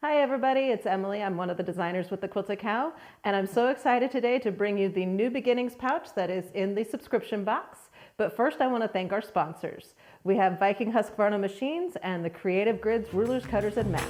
Hi everybody, it's Emily. I'm one of the designers with the Quilted Cow, and I'm so excited today to bring you the New Beginnings pouch that is in the subscription box. But first I want to thank our sponsors. We have Viking Husqvarna Machines and the Creative Grids Rulers, Cutters, and Mats.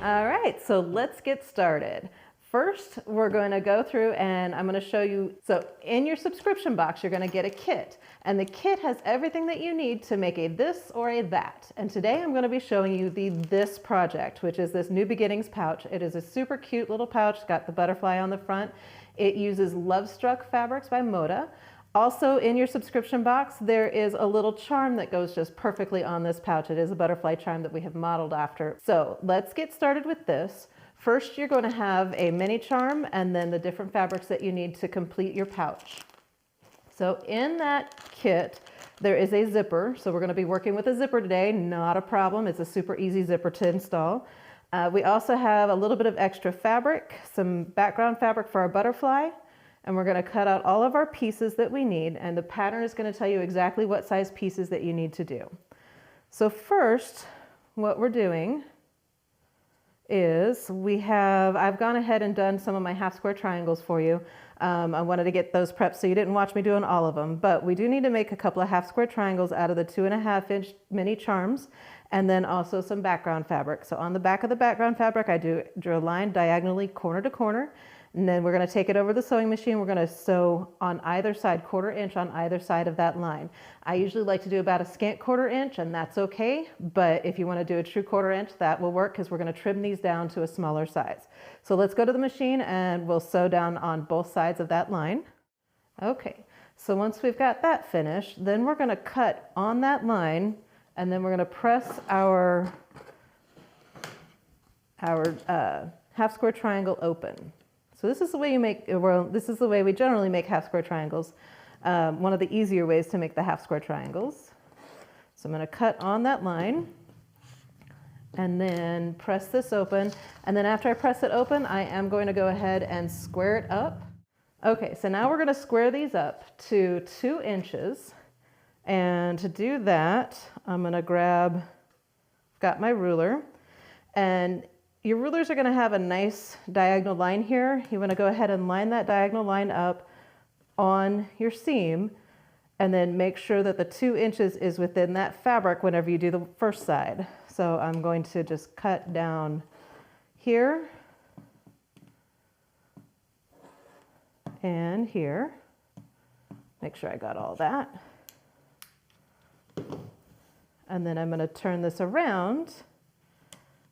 All right, so let's get started. First, we're going to go through and I'm going to show you, so in your subscription box, you're going to get a kit, and the kit has everything that you need to make a this or a that. And today I'm going to be showing you the this project, which is this New Beginnings pouch. It is a super cute little pouch. It's got the butterfly on the front. It uses Lovestruck fabrics by Moda. Also in your subscription box, there is a little charm that goes just perfectly on this pouch. It is a butterfly charm that we have modeled after. So let's get started with this. First, you're going to have a mini charm and then the different fabrics that you need to complete your pouch. So in that kit, there is a zipper. So we're going to be working with a zipper today. Not a problem. It's a super easy zipper to install. We also have a little bit of extra fabric, some background fabric for our butterfly. And we're going to cut out all of our pieces that we need, and the pattern is going to tell you exactly what size pieces that you need to do. So first, what we're doing is I've gone ahead and done some of my half square triangles for you. I wanted to get those prepped so you didn't watch me doing all of them, but we do need to make a couple of half square triangles out of the 2.5-inch mini charms, and then also some background fabric. So on the back of the background fabric, I drew a line diagonally corner to corner. And then we're going to take it over the sewing machine. We're going to sew on either side, 1/4 inch on either side of that line. I usually like to do about a scant 1/4 inch, and that's okay. But if you want to do a true 1/4 inch, that will work because we're going to trim these down to a smaller size. So let's go to the machine and we'll sew down on both sides of that line. Okay, so once we've got that finished, then we're going to cut on that line, and then we're going to press our half square triangle open. So this is the way this is the way we generally make half square triangles. One of the easier ways to make the half square triangles. So I'm going to cut on that line and then press this open. And then after I press it open, I am going to go ahead and square it up. Okay, so now we're going to square these up to 2 inches. And to do that, I'm going to got my ruler, and your rulers are going to have a nice diagonal line here. You want to go ahead and line that diagonal line up on your seam, and then make sure that the 2 inches is within that fabric whenever you do the first side. So I'm going to just cut down here and here. Make sure I got all that. And then I'm going to turn this around,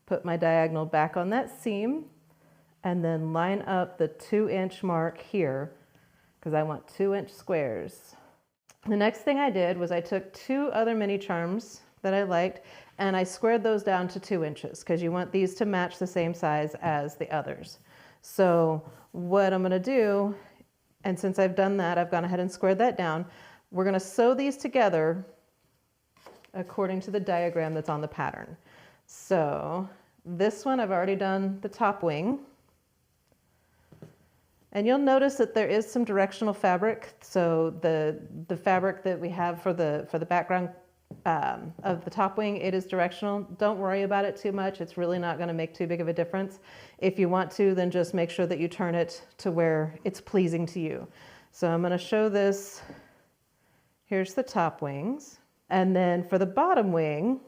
put my diagonal back on that seam, and then line up the 2-inch mark here because I want 2-inch squares. The next thing I did was I took 2 other mini charms that I liked and I squared those down to 2 inches because you want these to match the same size as the others. So what I'm going to do, and since I've done that, I've gone ahead and squared that down. We're going to sew these together according to the diagram that's on the pattern. So this one, I've already done the top wing. And you'll notice that there is some directional fabric. So the fabric that we have for the background of the top wing, it is directional. Don't worry about it too much. It's really not going to make too big of a difference. If you want to, then just make sure that you turn it to where it's pleasing to you. So I'm going to show this. Here's the top wings. And then for the bottom wing,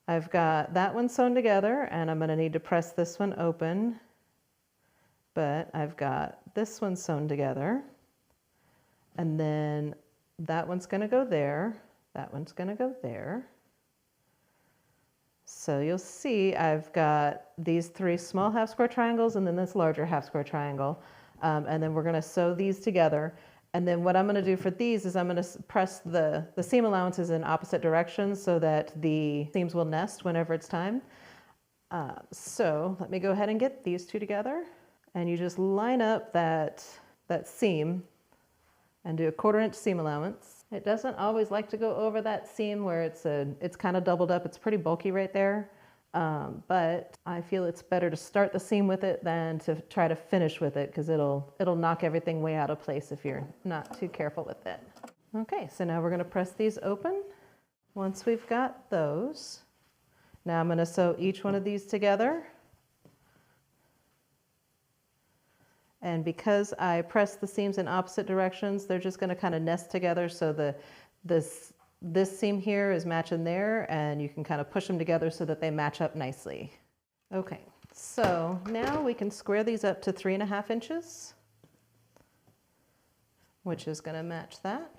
I've got that one sewn together, and I'm going to need to press this one open, but I've got this one sewn together, and then that one's going to go there, that one's going to go there. So you'll see I've got these 3 small half square triangles and then this larger half square triangle, and then we're going to sew these together. And then what I'm going to do for these is I'm going to press the seam allowances in opposite directions so that the seams will nest whenever it's time. So let me go ahead and get these 2 together. And you just line up that seam and do a 1/4 inch seam allowance. It doesn't always like to go over that seam where it's kind of doubled up. It's pretty bulky right there. But I feel it's better to start the seam with it than to try to finish with it, because it'll knock everything way out of place if you're not too careful with it. Okay, so now we're going to press these open. Once we've got those, now I'm going to sew each one of these together. And because I press the seams in opposite directions, they're just going to kind of nest together, so this seam here is matching there, and you can kind of push them together so that they match up nicely. Okay, so now we can square these up to 3.5 inches, which is going to match that.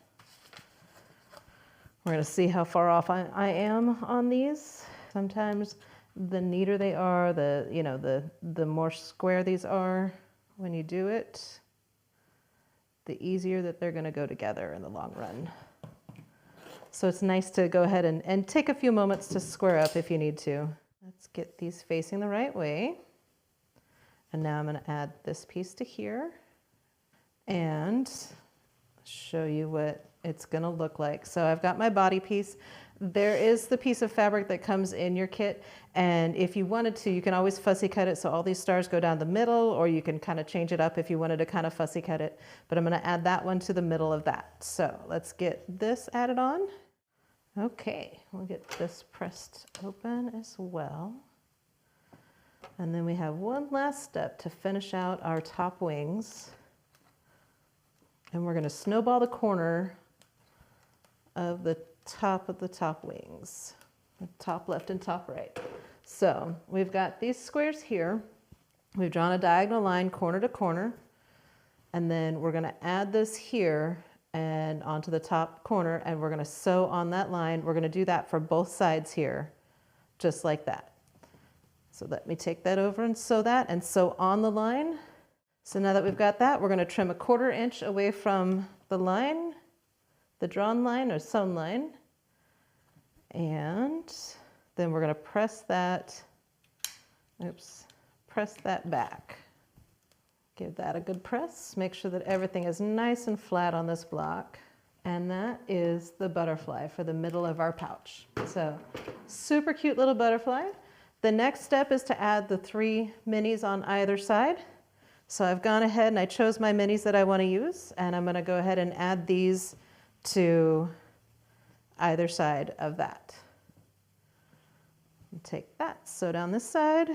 We're going to see how far off I am on these. Sometimes the neater they are, the more square these are when you do it, the easier that they're going to go together in the long run. So it's nice to go ahead and take a few moments to square up if you need to. Let's get these facing the right way. And now I'm going to add this piece to here and show you what it's going to look like. So I've got my body piece. There is the piece of fabric that comes in your kit, and if you wanted to, you can always fussy cut it so all these stars go down the middle, or you can kind of change it up if you wanted to kind of fussy cut it. But I'm going to add that one to the middle of that. So let's get this added on. Okay, we'll get this pressed open as well. And then we have one last step to finish out our top wings. And we're going to snowball the corner of the top wings, the top left and top right. So we've got these squares here. We've drawn a diagonal line corner to corner, and then we're going to add this here and onto the top corner, and we're going to sew on that line. We're going to do that for both sides here, just like that. So let me take that over and sew that, and sew on the line. So now that we've got that, we're going to trim 1/4 inch away from the line, the drawn line or sewn line, and then we're going to press that back. Give that a good press. Make sure that everything is nice and flat on this block. And that is the butterfly for the middle of our pouch. So super cute little butterfly. The next step is to add the 3 minis on either side. So I've gone ahead and I chose my minis that I want to use, and I'm going to go ahead and add these to either side of that. And take that, sew down this side.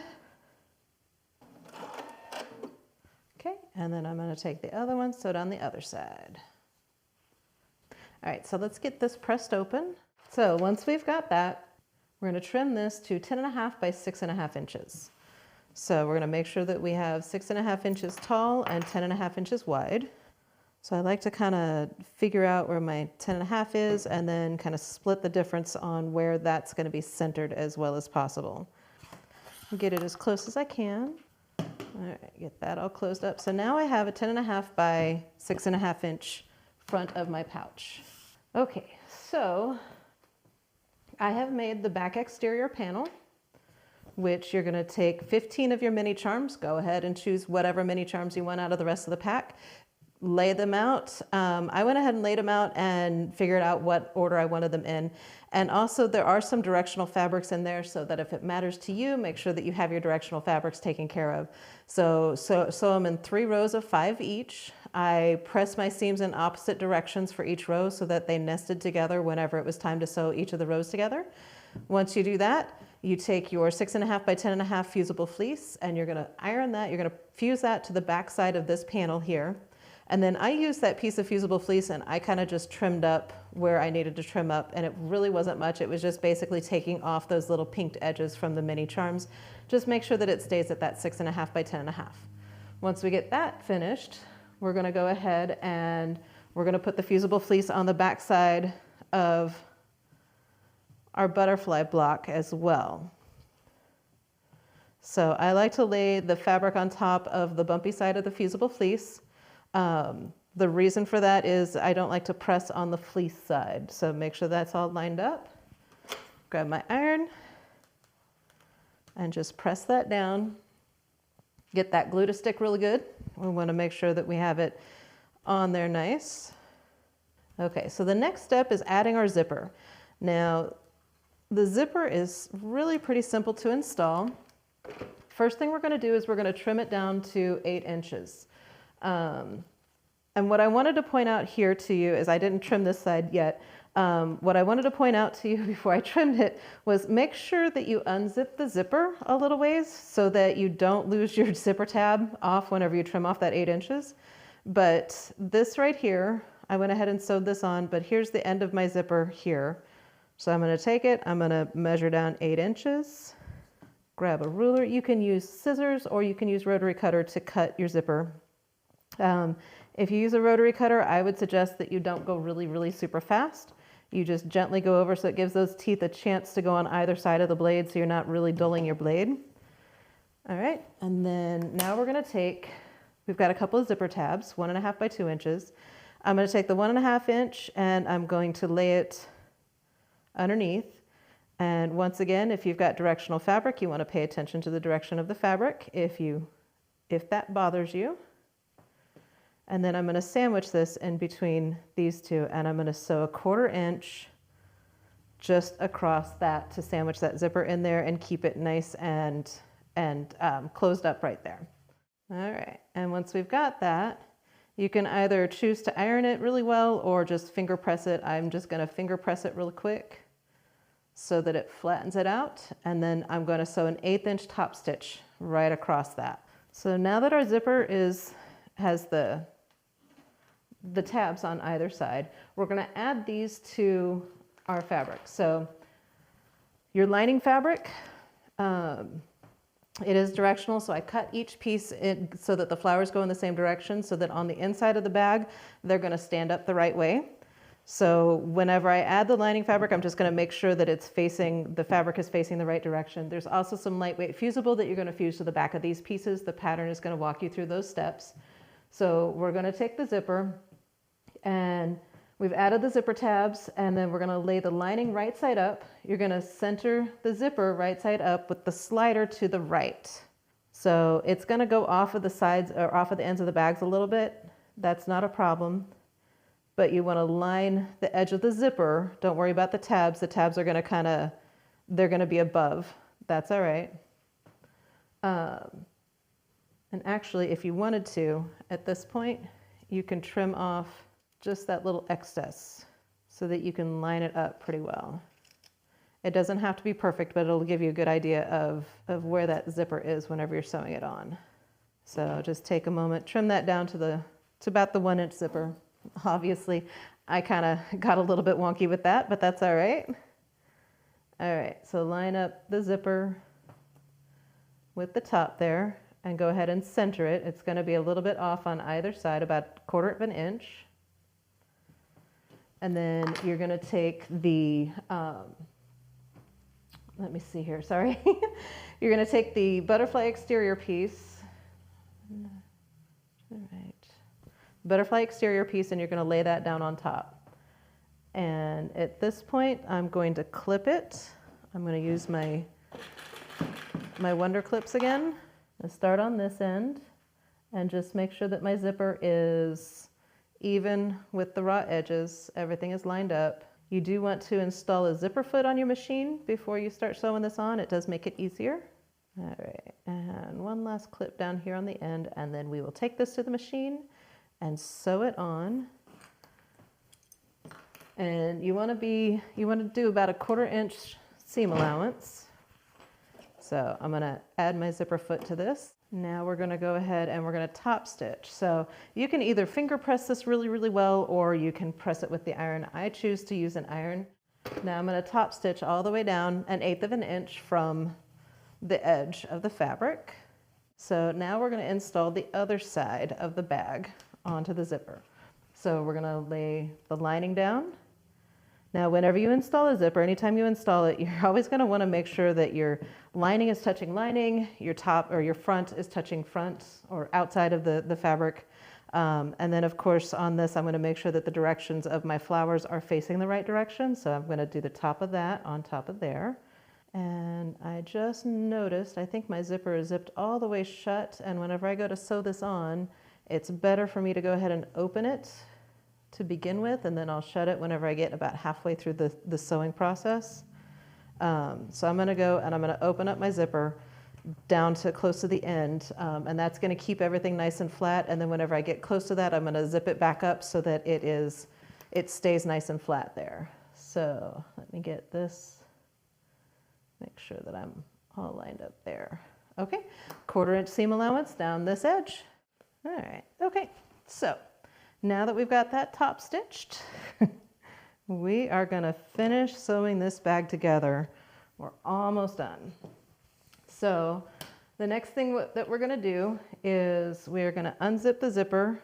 Okay, and then I'm going to take the other one, sew down the other side. All right, so let's get this pressed open. So once we've got that, we're going to trim this to 10.5 by 6.5 inches. So we're going to make sure that we have 6.5 inches tall and 10.5 inches wide. So I like to kind of figure out where my 10.5 is and then kind of split the difference on where that's going to be centered as well as possible. Get it as close as I can. All right, get that all closed up. So now I have a 10.5 by 6.5 inch front of my pouch. Okay, so I have made the back exterior panel, which you're going to take 15 of your mini charms. Go ahead and choose whatever mini charms you want out of the rest of the pack. Lay them out. I went ahead and laid them out and figured out what order I wanted them in. And also there are some directional fabrics in there, so that if it matters to you, make sure that you have your directional fabrics taken care of. So I'm in 3 rows of 5 each. I pressed my seams in opposite directions for each row so that they nested together whenever it was time to sew each of the rows together. Once you do that, you take your 6.5 by 10.5 fusible fleece, and you're going to iron that. You're going to fuse that to the back side of this panel here. And then I used that piece of fusible fleece and I kind of just trimmed up where I needed to trim up, and it really wasn't much. It was just basically taking off those little pinked edges from the mini charms. Just make sure that it stays at that 6.5 by 10.5. Once we get that finished, we're going to go ahead and we're going to put the fusible fleece on the back side of our butterfly block as well. So I like to lay the fabric on top of the bumpy side of the fusible fleece. The reason for that is I don't like to press on the fleece side. So make sure that's all lined up. Grab my iron and just press that down. Get that glue to stick really good. We want to make sure that we have it on there nice. Okay, so the next step is adding our zipper. Now, the zipper is really pretty simple to install. First thing we're going to do is we're going to trim it down to 8 inches. And what I wanted to point out here to you is I didn't trim this side yet. What I wanted to point out to you before I trimmed it was make sure that you unzip the zipper a little ways so that you don't lose your zipper tab off whenever you trim off that 8 inches. But this right here, I went ahead and sewed this on, but here's the end of my zipper here. So I'm going to take it, I'm going to measure down 8 inches, grab a ruler. You can use scissors or you can use rotary cutter to cut your zipper. If you use a rotary cutter, I would suggest that you don't go really, really super fast. You just gently go over so it gives those teeth a chance to go on either side of the blade so you're not really dulling your blade. All right, and then now we're going to take, we've got a couple of zipper tabs, 1.5 by 2 inches. I'm going to take the 1.5 inch and I'm going to lay it underneath. And once again, if you've got directional fabric, you want to pay attention to the direction of the fabric if that bothers you. And then I'm going to sandwich this in between these two, and I'm going to sew 1/4 inch just across that to sandwich that zipper in there and keep it nice and closed up right there. All right, and once we've got that, you can either choose to iron it really well or just finger press it. I'm just going to finger press it real quick so that it flattens it out, and then I'm going to sew an 1/8 inch top stitch right across that. So now that our zipper has the tabs on either side, we're going to add these to our fabric. So your lining fabric, it is directional, so I cut each piece in so that the flowers go in the same direction so that on the inside of the bag, they're going to stand up the right way. So whenever I add the lining fabric, I'm just going to make sure that the fabric is facing the right direction. There's also some lightweight fusible that you're going to fuse to the back of these pieces. The pattern is going to walk you through those steps. So we're going to take the zipper, and we've added the zipper tabs, and then we're going to lay the lining right side up. You're going to center the zipper right side up with the slider to the right. So it's going to go off of the sides or off of the ends of the bags a little bit. That's not a problem. But you want to line the edge of the zipper. Don't worry about the tabs. The tabs are going to they're going to be above. That's all right. And actually, if you wanted to, at this point, you can trim off just that little excess so that you can line it up pretty well. It doesn't have to be perfect, but it'll give you a good idea of where that zipper is whenever you're sewing it on. So just take a moment, trim that down to about the 1 inch zipper. Obviously, I kind of got a little bit wonky with that, but that's all right. All right, so line up the zipper with the top there and go ahead and center it. It's going to be a little bit off on either side, about 1/4 inch. And then you're going to take the, let me see here, sorry. You're going to take the butterfly exterior piece. All right. Butterfly exterior piece, and you're going to lay that down on top. And at this point, I'm going to clip it. I'm going to use my Wonder Clips again. I'll start on this end and just make sure that my zipper is even with the raw edges. Everything is lined up. You do want to install a zipper foot on your machine before you start sewing this on. It does make it easier. All right, and one last clip down here on the end, and then we will take this to the machine and sew it on. And you want to do about a 1/4 inch seam allowance. So I'm going to add my zipper foot to this. Now we're going to go ahead and we're going to top stitch. So you can either finger press this really, really well, or you can press it with the iron. I choose to use an iron. Now I'm going to top stitch all the way down 1/8 inch from the edge of the fabric. So now we're going to install the other side of the bag onto the zipper. So we're going to lay the lining down. Now, whenever you install a zipper, anytime you install it, you're always going to want to make sure that your lining is touching lining, your top or your front is touching front or outside of the fabric. And then, of course, on this, I'm going to make sure that the directions of my flowers are facing the right direction. So I'm going to do the top of that on top of there. And I just noticed, I think my zipper is zipped all the way shut. And whenever I go to sew this on, it's better for me to go ahead and open it to begin with, and then I'll shut it whenever I get about halfway through the sewing process. So I'm gonna go and I'm gonna open up my zipper down to close to the end, and that's gonna keep everything nice and flat, and then whenever I get close to that, I'm gonna zip it back up so that it stays nice and flat there. So let me get this, make sure that I'm all lined up there. Okay, 1/4 inch seam allowance down this edge. All right, okay, so now that we've got that top stitched, we are gonna finish sewing this bag together. We're almost done. So the next thing that we're gonna do is we're gonna unzip the zipper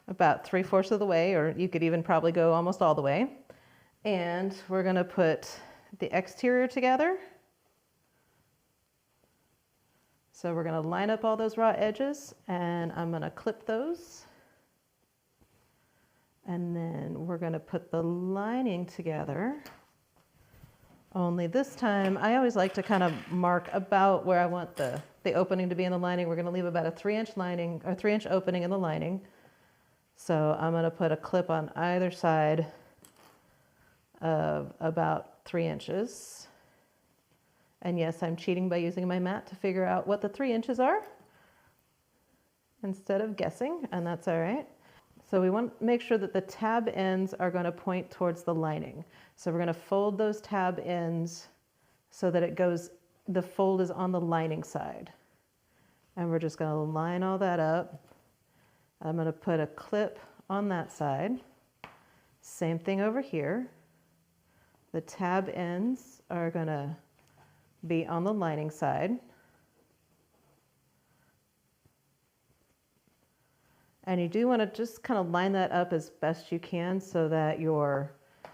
about 3/4 of the way, or you could even probably go almost all the way. And we're gonna put the exterior together. So we're gonna line up all those raw edges and I'm gonna clip those. And then we're gonna put the lining together. Only this time, I always like to kind of mark about where I want the opening to be in the lining. We're gonna leave about a 3-inch lining, or 3-inch opening in the lining. So I'm gonna put a clip on either side of about 3 inches. And yes, I'm cheating by using my mat to figure out what the 3 inches are instead of guessing, and that's all right. So we want to make sure that the tab ends are going to point towards the lining. So we're going to fold those tab ends so that the fold is on the lining side. And we're just going to line all that up. I'm going to put a clip on that side. Same thing over here. The tab ends are going to be on the lining side. And you do want to just kind of line that up as best you can so that your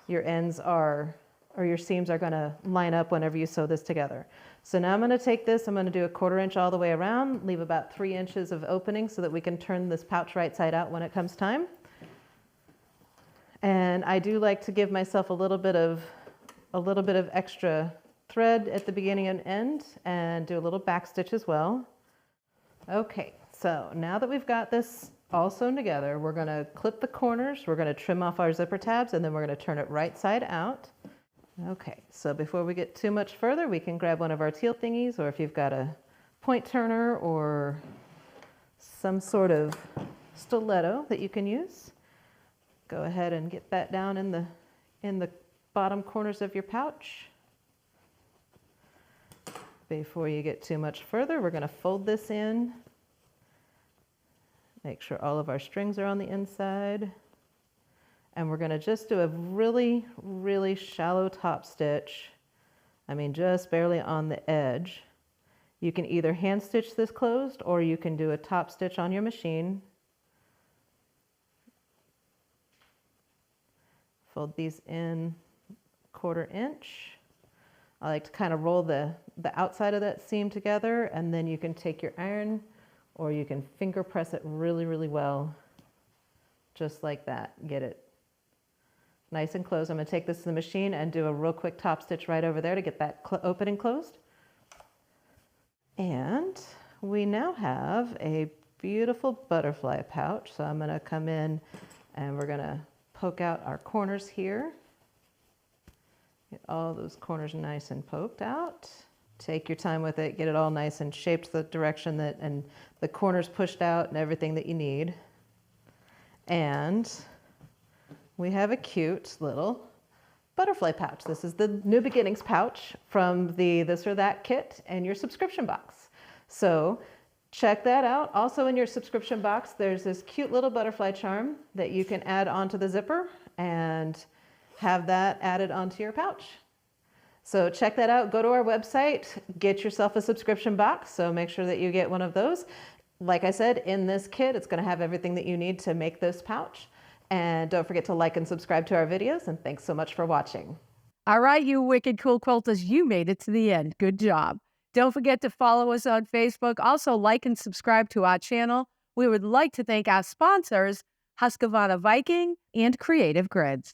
ends are, or your seams are going to line up whenever you sew this together. So now I'm going to take this, I'm going to do a 1/4 inch all the way around, leave about 3 inches of opening so that we can turn this pouch right side out when it comes time. And I do like to give myself a little bit of extra thread at the beginning and end, and do a little back stitch as well. Okay, so now that we've got this all sewn together, we're going to clip the corners, we're going to trim off our zipper tabs, and then we're going to turn it right side out. Okay, so before we get too much further, we can grab one of our teal thingies, or if you've got a point turner or some sort of stiletto that you can use, go ahead and get that down in the bottom corners of your pouch. Before you get too much further, we're going to fold this in. Make sure all of our strings are on the inside. And we're going to just do a really, really shallow top stitch. I mean, just barely on the edge. You can either hand stitch this closed or you can do a top stitch on your machine. Fold these in 1/4 inch. I like to kind of roll the outside of that seam together, and then you can take your iron or you can finger press it really, really well, just like that. Get it nice and closed. I'm going to take this to the machine and do a real quick top stitch right over there to get that opening closed. And we now have a beautiful butterfly pouch. So I'm going to come in and we're going to poke out our corners here. Get all those corners nice and poked out. Take your time with it, get it all nice and shaped the direction that, and the corners pushed out and everything that you need. And we have a cute little butterfly pouch. This is the New Beginnings pouch from the This or That kit and your subscription box. So check that out. Also in your subscription box, there's this cute little butterfly charm that you can add onto the zipper and have that added onto your pouch. So check that out. Go to our website, get yourself a subscription box. So make sure that you get one of those. Like I said, in this kit, it's going to have everything that you need to make this pouch. And don't forget to like and subscribe to our videos. And thanks so much for watching. All right, you wicked cool quilters, you made it to the end. Good job. Don't forget to follow us on Facebook. Also, like and subscribe to our channel. We would like to thank our sponsors, Husqvarna Viking and Creative Grids.